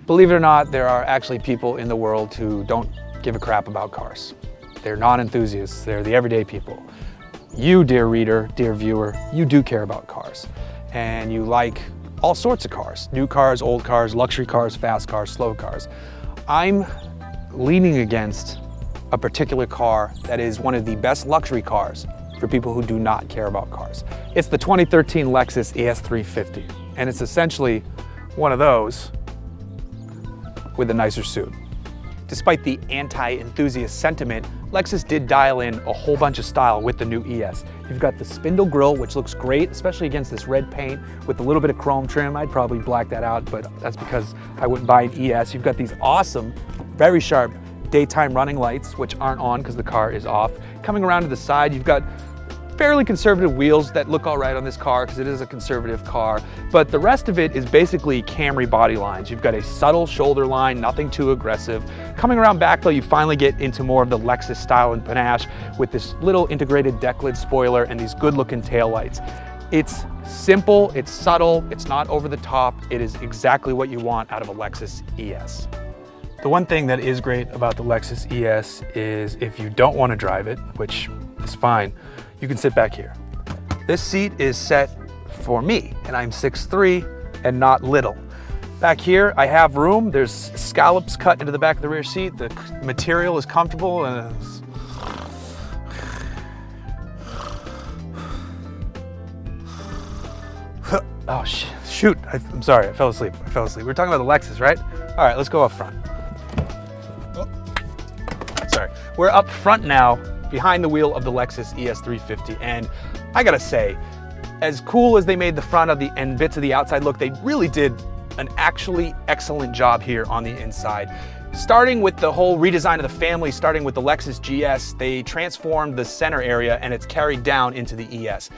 Believe it or not, there are actually people in the world who don't give a crap about cars. They're non-enthusiasts, they're the everyday people. You, dear reader, dear viewer, you do care about cars. And you like all sorts of cars. New cars, old cars, luxury cars, fast cars, slow cars. I'm leaning against a particular car that is one of the best luxury cars for people who do not care about cars. It's the 2013 Lexus ES 350, and it's essentially one of those with a nicer suit. Despite the anti-enthusiast sentiment, Lexus did dial in a whole bunch of style with the new ES. You've got the spindle grille, which looks great, especially against this red paint with a little bit of chrome trim. I'd probably black that out, but that's because I wouldn't buy an ES. You've got these awesome, very sharp daytime running lights, which aren't on because the car is off. Coming around to the side, you've got fairly conservative wheels that look all right on this car because it is a conservative car, but the rest of it is basically Camry body lines. You've got a subtle shoulder line, nothing too aggressive. Coming around back though, you finally get into more of the Lexus style and panache with this little integrated deck lid spoiler and these good looking taillights. It's simple, it's subtle, it's not over the top. It is exactly what you want out of a Lexus ES. The one thing that is great about the Lexus ES is if you don't want to drive it, which is fine, you can sit back here. This seat is set for me, and I'm 6'3" and not little. Back here, I have room. There's scallops cut into the back of the rear seat. The material is comfortable and oh shoot, I'm sorry, I fell asleep. We're talking about the Lexus, right? All right, let's go up front. Oh, sorry, we're up front now, behind the wheel of the Lexus ES 350, and I gotta say, as cool as they made the front of and bits of the outside look, they really did an actually excellent job here on the inside. Starting with the whole redesign of the family, starting with the Lexus GS, they transformed the center area and it's carried down into the ES.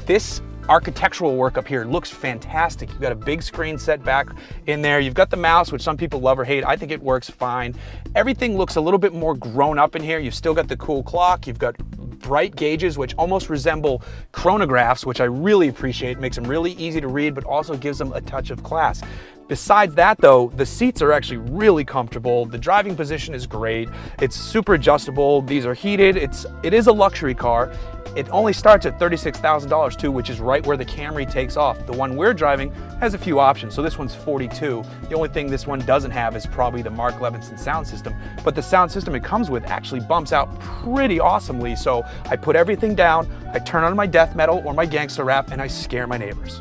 This architectural work up here looks fantastic. You've got a big screen set back in there. You've got the mouse, which some people love or hate. I think it works fine. Everything looks a little bit more grown up in here. You've still got the cool clock. You've got bright gauges, which almost resemble chronographs, which I really appreciate. It makes them really easy to read, but also gives them a touch of class. Besides that though, the seats are actually really comfortable. The driving position is great. It's super adjustable. These are heated. It is a luxury car. It only starts at $36,000 too, which is right where the Camry takes off. The one we're driving has a few options, so this one's $42,000. The only thing this one doesn't have is probably the Mark Levinson sound system, but the sound system it comes with actually bumps out pretty awesomely. So I put everything down, I turn on my death metal or my gangster rap, and I scare my neighbors.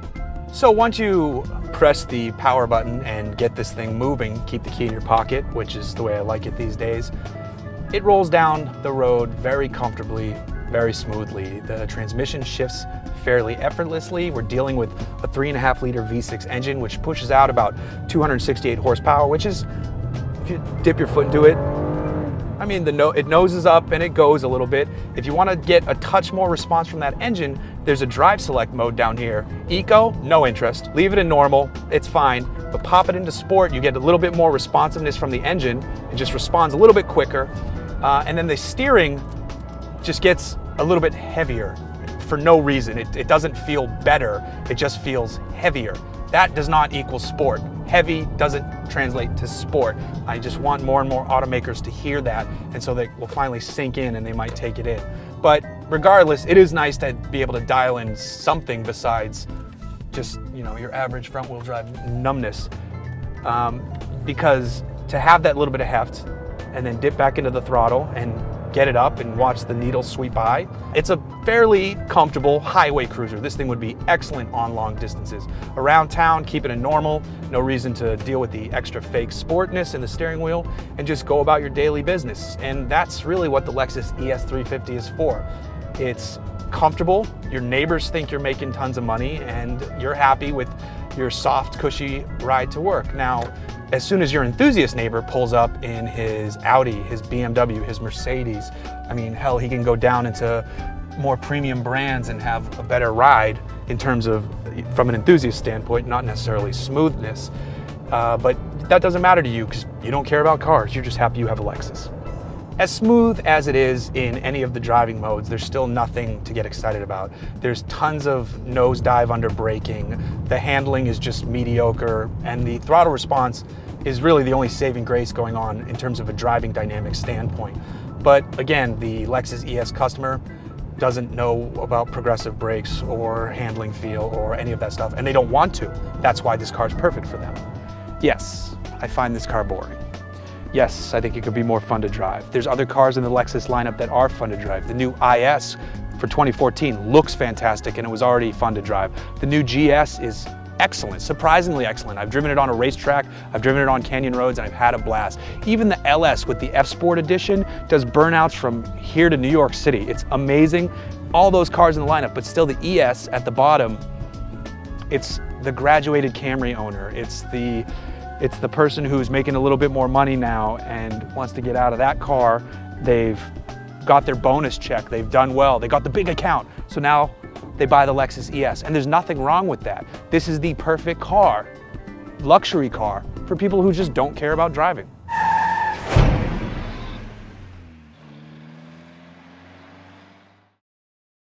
So once you press the power button and get this thing moving, keep the key in your pocket, which is the way I like it these days, it rolls down the road very comfortably, very smoothly. The transmission shifts fairly effortlessly. We're dealing with a 3.5-liter V6 engine, which pushes out about 268 horsepower, which is, if you dip your foot into it, I mean, it noses up and it goes a little bit. If you want to get a touch more response from that engine, there's a drive select mode down here. Eco, no interest. Leave it in normal, it's fine. But pop it into sport, you get a little bit more responsiveness from the engine. It just responds a little bit quicker. And then the steering just gets a little bit heavier for no reason. It doesn't feel better, it just feels heavier. That does not equal sport. Heavy doesn't translate to sport. I just want more and more automakers to hear that, and so they will finally sink in and they might take it in. But regardless, it is nice to be able to dial in something besides just, you know, your average front wheel drive numbness. Because to have that little bit of heft and then dip back into the throttle and get it up and watch the needle sweep by, it's a fairly comfortable highway cruiser. This thing would be excellent on long distances. Around town, keep it in normal, no reason to deal with the extra fake sportness in the steering wheel, and just go about your daily business. And that's really what the Lexus ES 350 is for. It's comfortable, your neighbors think you're making tons of money, and you're happy with your soft, cushy ride to work. Now, as soon as your enthusiast neighbor pulls up in his Audi, his BMW, his Mercedes, I mean, hell, he can go down into more premium brands and have a better ride in terms of, from an enthusiast standpoint, not necessarily smoothness. But that doesn't matter to you because you don't care about cars. You're just happy you have a Lexus. As smooth as it is in any of the driving modes, there's still nothing to get excited about. There's tons of nosedive under braking, the handling is just mediocre, and the throttle response is really the only saving grace going on in terms of a driving dynamic standpoint. But again, the Lexus ES customer doesn't know about progressive brakes or handling feel or any of that stuff, and they don't want to. That's why this car is perfect for them. Yes, I find this car boring. Yes, I think it could be more fun to drive. There's other cars in the Lexus lineup that are fun to drive. The new IS for 2014 looks fantastic and it was already fun to drive. The new GS is excellent, surprisingly excellent. I've driven it on a racetrack, I've driven it on canyon roads, and I've had a blast. Even the LS with the F Sport edition does burnouts from here to New York City. It's amazing. All those cars in the lineup, but still the ES at the bottom, it's the graduated Camry owner. It's the person who's making a little bit more money now and wants to get out of that car. They've got their bonus check, they've done well, they got the big account, so now they buy the Lexus ES, and there's nothing wrong with that. This is the perfect car, luxury car, for people who just don't care about driving.